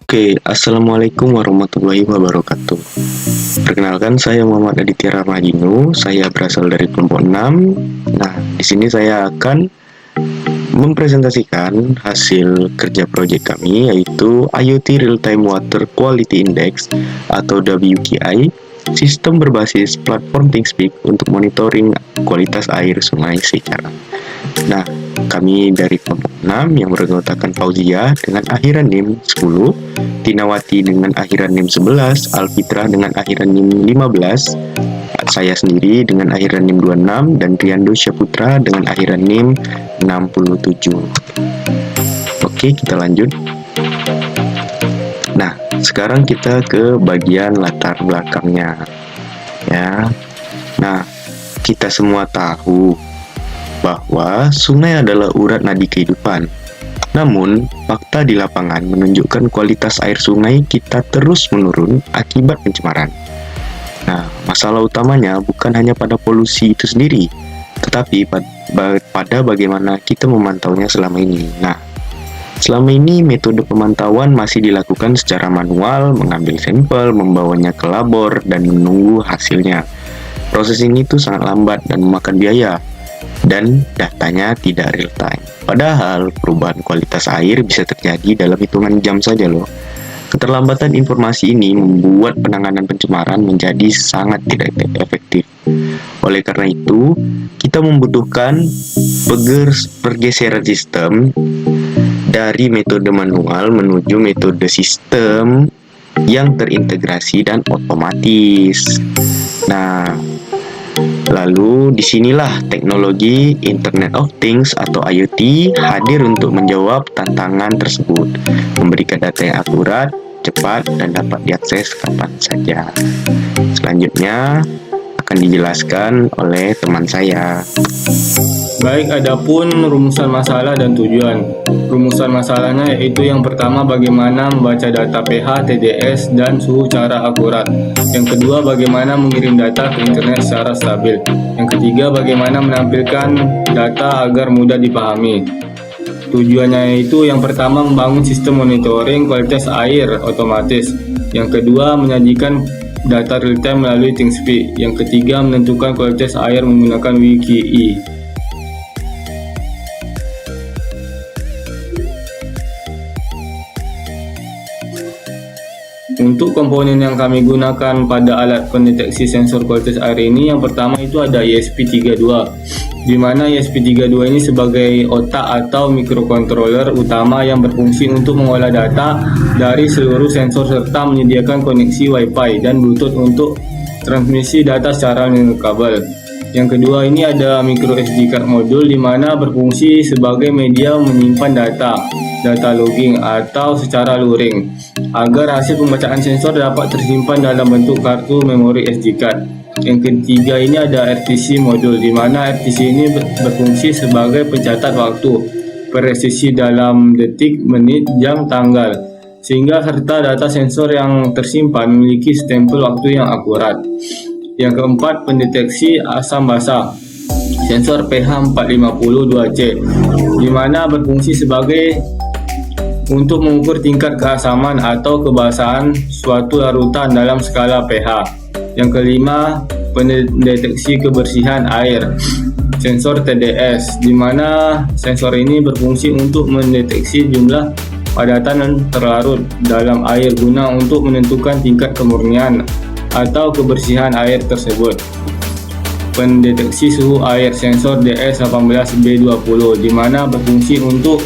Oke, Assalamualaikum warahmatullahi wabarakatuh. Perkenalkan, saya Muhammad Aditya Rahmadino. Saya berasal dari kelompok 6. Nah, di sini saya akan mempresentasikan hasil kerja proyek kami, yaitu IoT Real Time Water Quality Index atau WQI, sistem berbasis platform ThingSpeak untuk monitoring kualitas air sungai secara. Nah, kami dari kelompok 6 yang beranggotakan Fauzia dengan akhiran NIM 10, Tinawati dengan akhiran NIM 11, Alfitra dengan akhiran NIM 15, saya sendiri dengan akhiran NIM 26, dan Riando Syaputra dengan akhiran NIM 67. Oke, kita lanjut. Nah, sekarang kita ke bagian latar belakangnya. Ya. Nah, kita semua tahu bahwa sungai adalah urat nadi kehidupan. Namun, fakta di lapangan menunjukkan kualitas air sungai kita terus menurun akibat pencemaran. Nah, masalah utamanya bukan hanya pada polusi itu sendiri, tetapi pada bagaimana kita memantaunya selama ini. Nah, selama ini metode pemantauan masih dilakukan secara manual, mengambil sampel, membawanya ke labor, dan menunggu hasilnya. Proses ini tuh sangat lambat dan memakan biaya, dan datanya tidak real time. Padahal perubahan kualitas air bisa terjadi dalam hitungan jam saja loh. Keterlambatan informasi ini membuat penanganan pencemaran menjadi sangat tidak efektif. Oleh karena itu, kita membutuhkan pergeseran sistem dari metode manual menuju metode sistem yang terintegrasi dan otomatis. Nah, lalu disinilah teknologi Internet of Things atau IoT hadir untuk menjawab tantangan tersebut, memberikan data yang akurat, cepat, dan dapat diakses kapan saja. Selanjutnya akan dijelaskan oleh teman saya. Baik, adapun rumusan masalah dan tujuan. Rumusan masalahnya yaitu yang pertama bagaimana membaca data pH, TDS, dan suhu secara akurat. Yang kedua bagaimana mengirim data ke internet secara stabil. Yang ketiga bagaimana menampilkan data agar mudah dipahami. Tujuannya yaitu yang pertama membangun sistem monitoring kualitas air otomatis. Yang kedua menyajikan data real time melalui ThingSpeak. Yang ketiga menentukan kualitas air menggunakan WQI. Untuk komponen yang kami gunakan pada alat pendeteksi sensor kualitas air ini, yang pertama itu ada ESP32, di mana ESP32 ini sebagai otak atau mikrokontroler utama yang berfungsi untuk mengolah data dari seluruh sensor serta menyediakan koneksi Wi-Fi dan Bluetooth untuk transmisi data secara nirkabel. Yang kedua ini ada micro SD card modul, di mana berfungsi sebagai media menyimpan data logging atau secara luring, agar hasil pembacaan sensor dapat tersimpan dalam bentuk kartu memori SD card. Yang ketiga ini ada RTC modul, di mana RTC ini berfungsi sebagai pencatat waktu, presisi dalam detik, menit, jam, tanggal, sehingga serta data sensor yang tersimpan memiliki stempel waktu yang akurat. Yang keempat, pendeteksi asam basa, sensor pH 452C, di mana berfungsi sebagai untuk mengukur tingkat keasaman atau kebasahan suatu larutan dalam skala pH. Yang kelima, pendeteksi kebersihan air, sensor TDS, di mana sensor ini berfungsi untuk mendeteksi jumlah padatan yang terlarut dalam air guna untuk menentukan tingkat kemurnian atau kebersihan air tersebut. Pendeteksi suhu air, sensor DS18B20, di mana berfungsi untuk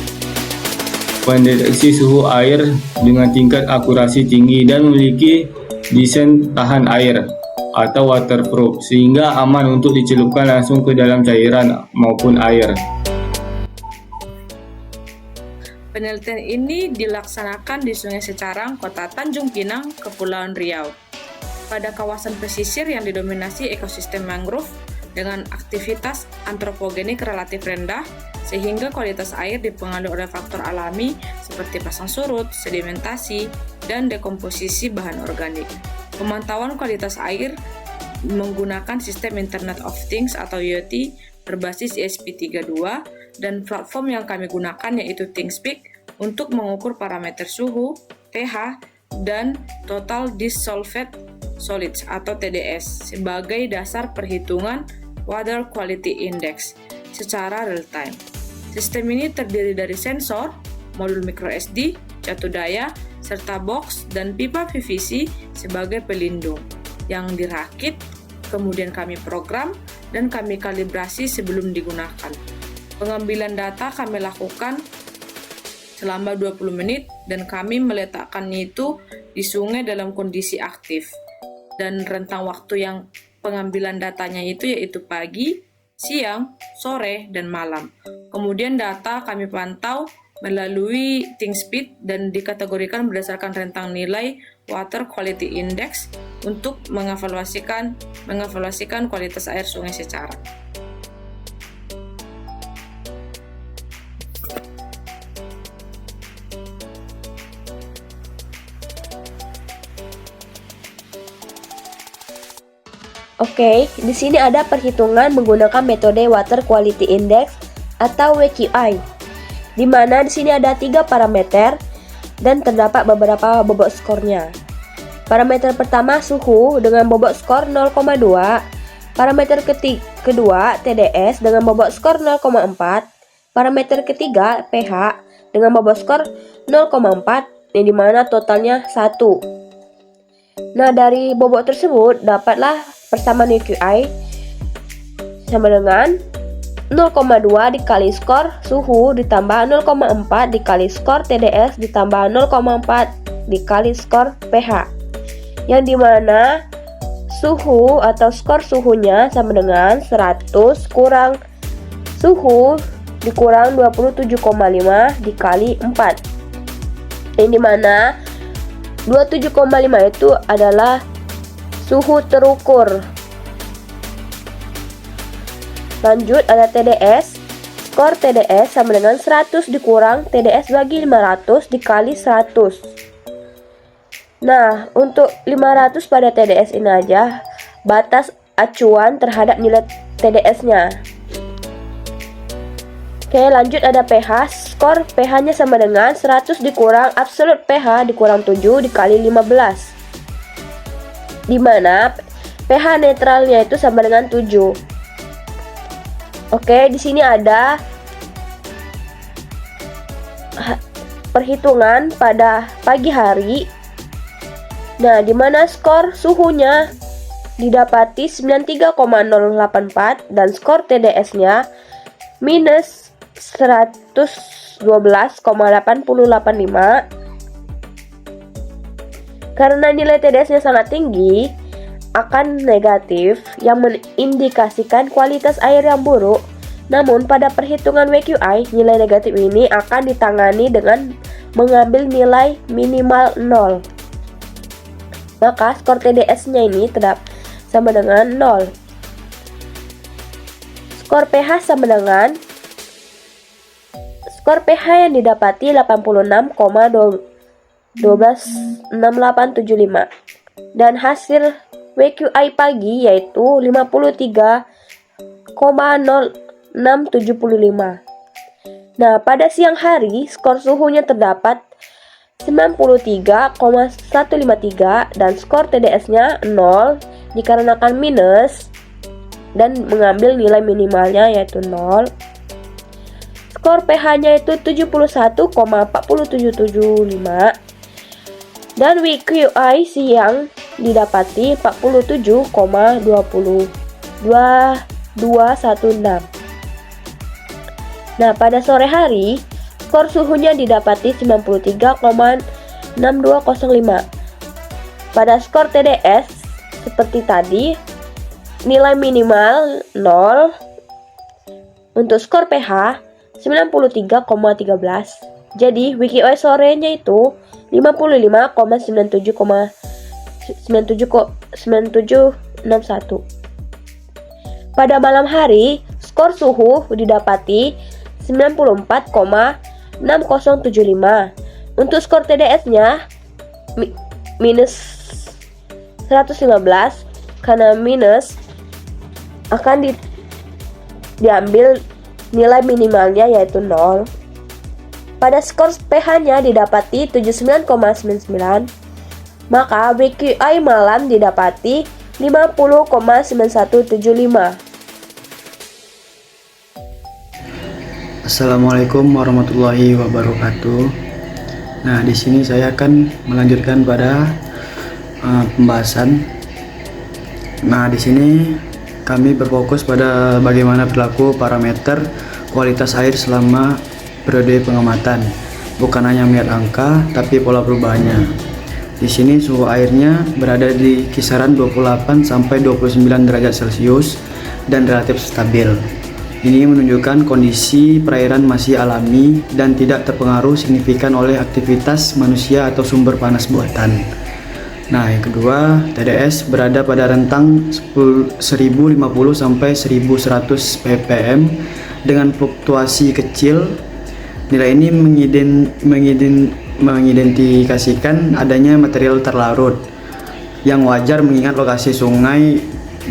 pendeteksi suhu air dengan tingkat akurasi tinggi dan memiliki desain tahan air atau waterproof, sehingga aman untuk dicelupkan langsung ke dalam cairan maupun air. Penelitian ini dilaksanakan di Sungai Secarang, Kota Tanjung Pinang, Kepulauan Riau, pada kawasan pesisir yang didominasi ekosistem mangrove dengan aktivitas antropogenik relatif rendah, sehingga kualitas air dipengaruhi oleh faktor alami seperti pasang surut, sedimentasi, dan dekomposisi bahan organik. Pemantauan kualitas air menggunakan sistem Internet of Things atau IoT berbasis ESP32, dan platform yang kami gunakan yaitu ThingSpeak untuk mengukur parameter suhu, pH, dan Total Dissolved Solids atau TDS sebagai dasar perhitungan Water Quality Index secara real-time. Sistem ini terdiri dari sensor, modul microSD, catu daya, serta box dan pipa PVC sebagai pelindung yang dirakit, kemudian kami program dan kami kalibrasi sebelum digunakan. Pengambilan data kami lakukan selama 20 menit dan kami meletakkannya itu di sungai dalam kondisi aktif. Dan rentang waktu yang pengambilan datanya itu yaitu pagi, siang, sore, dan malam. Kemudian data kami pantau melalui ThinkSpeed dan dikategorikan berdasarkan rentang nilai Water Quality Index untuk mengevaluasikan kualitas air sungai secara. Oke, di sini ada perhitungan menggunakan metode Water Quality Index atau WQI, di mana di sini ada 3 parameter dan terdapat beberapa bobot skornya. Parameter pertama suhu dengan bobot skor 0,2, parameter kedua TDS dengan bobot skor 0,4, parameter ketiga pH dengan bobot skor 0,4 yang dimana totalnya 1. Nah, dari bobot tersebut dapatlah persamaan WQI sama dengan 0,2 dikali skor suhu ditambah 0,4 dikali skor TDS ditambah 0,4 dikali skor pH, yang dimana suhu atau skor suhunya sama dengan 100 kurang suhu dikurang 27,5 dikali 4, yang dimana 27,5 itu adalah suhu terukur. Lanjut ada TDS. Skor TDS sama dengan 100 dikurang TDS bagi 500 dikali 100. Nah, untuk 500 pada TDS ini aja batas acuan terhadap nilai TDS-nya. Oke, lanjut ada pH. Skor pH-nya sama dengan 100 dikurang absolut pH dikurang 7 dikali 15. Di mana pH netralnya itu sama dengan 7. Oke, di sini ada perhitungan pada pagi hari. Nah, di mana skor suhunya didapati 93,084 dan skor TDS-nya minus 112,885. Karena nilai TDS-nya sangat tinggi, akan negatif yang mengindikasikan kualitas air yang buruk. Namun pada perhitungan WQI, nilai negatif ini akan ditangani dengan mengambil nilai minimal 0. Maka skor TDS-nya ini tetap sama dengan 0. Skor pH sama dengan skor pH yang didapati 86,1266875 dan hasil WQI pagi yaitu 53,0675. Nah, pada siang hari skor suhunya terdapat 93,153 dan skor TDS-nya 0 dikarenakan minus dan mengambil nilai minimalnya yaitu 0. Skor pH-nya itu 71,4775 dan WQI siang didapati 47,2216. Nah, pada sore hari skor suhunya didapati 93,6205. Pada skor TDS seperti tadi nilai minimal 0. Untuk skor pH 93,13. Jadi WQI sorenya itu 55,9761. Pada malam hari skor suhu didapati 94,6075. Untuk skor TDS-nya minus 115 karena minus akan diambil nilai minimalnya yaitu 0. pada skor pH-nya didapati 79,99, maka WQI malam didapati 50,9175. Assalamualaikum warahmatullahi wabarakatuh. Nah, di sini saya akan melanjutkan pada pembahasan. Nah, di sini kami berfokus pada bagaimana berlaku parameter kualitas air selama periode pengamatan. Bukan hanya melihat angka, tapi pola perubahannya. Di sini suhu airnya berada di kisaran 28 sampai 29 derajat Celcius dan relatif stabil. Ini menunjukkan kondisi perairan masih alami dan tidak terpengaruh signifikan oleh aktivitas manusia atau sumber panas buatan. Nah, yang kedua, TDS berada pada rentang 1050 sampai 1100 ppm dengan fluktuasi kecil. Nilai ini mengidentifikasikan adanya material terlarut yang wajar mengingat lokasi sungai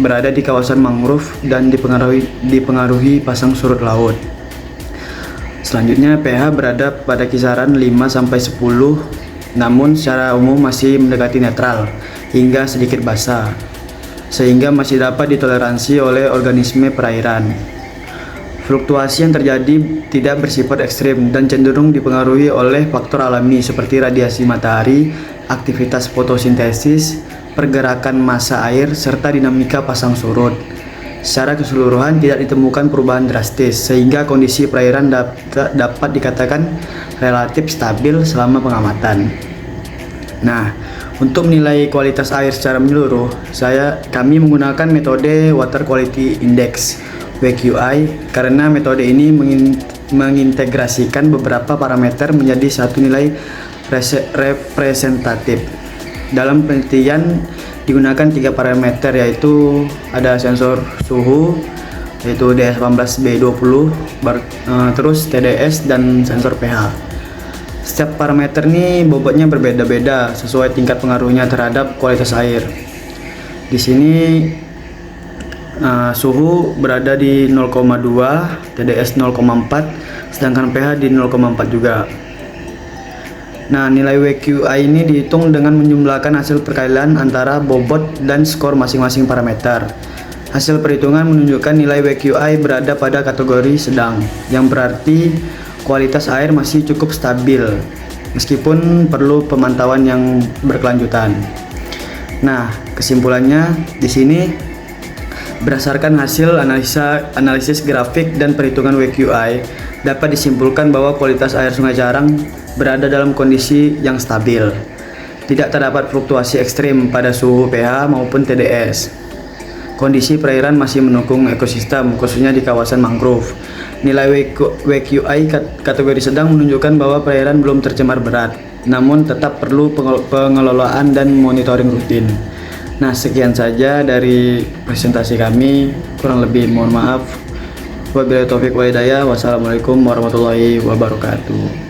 berada di kawasan mangrove dan dipengaruhi pasang surut laut. Selanjutnya, pH berada pada kisaran 5 sampai 10, namun secara umum masih mendekati netral hingga sedikit basa, sehingga masih dapat ditoleransi oleh organisme perairan. Fluktuasi yang terjadi tidak bersifat ekstrim dan cenderung dipengaruhi oleh faktor alami seperti radiasi matahari, aktivitas fotosintesis, pergerakan massa air, serta dinamika pasang surut. Secara keseluruhan tidak ditemukan perubahan drastis, sehingga kondisi perairan dapat dikatakan relatif stabil selama pengamatan. Nah, untuk menilai kualitas air secara menyeluruh, kami menggunakan metode Water Quality Index (WQI) karena metode ini mengintegrasikan beberapa parameter menjadi satu nilai representatif. Dalam penelitian digunakan 3 parameter, yaitu ada sensor suhu yaitu DS18B20, terus TDS dan sensor pH. Setiap parameter ini bobotnya berbeda-beda sesuai tingkat pengaruhnya terhadap kualitas air. Di sini suhu berada di 0,2, TDS 0,4, sedangkan pH di 0,4 juga. Nah, nilai WQI ini dihitung dengan menjumlahkan hasil perkalian antara bobot dan skor masing-masing parameter. Hasil perhitungan menunjukkan nilai WQI berada pada kategori sedang, yang berarti kualitas air masih cukup stabil, meskipun perlu pemantauan yang berkelanjutan. Nah, kesimpulannya di sini berdasarkan hasil analisis grafik dan perhitungan WQI, dapat disimpulkan bahwa kualitas air Sungai Carang berada dalam kondisi yang stabil. Tidak terdapat fluktuasi ekstrim pada suhu pH maupun TDS. Kondisi perairan masih mendukung ekosistem, khususnya di kawasan mangrove. Nilai WQI kategori sedang menunjukkan bahwa perairan belum tercemar berat, namun tetap perlu pengelolaan dan monitoring rutin. Nah, sekian saja dari presentasi kami. Kurang lebih mohon maaf. Wabillahi taufiq wal hidayah. Wassalamualaikum warahmatullahi wabarakatuh.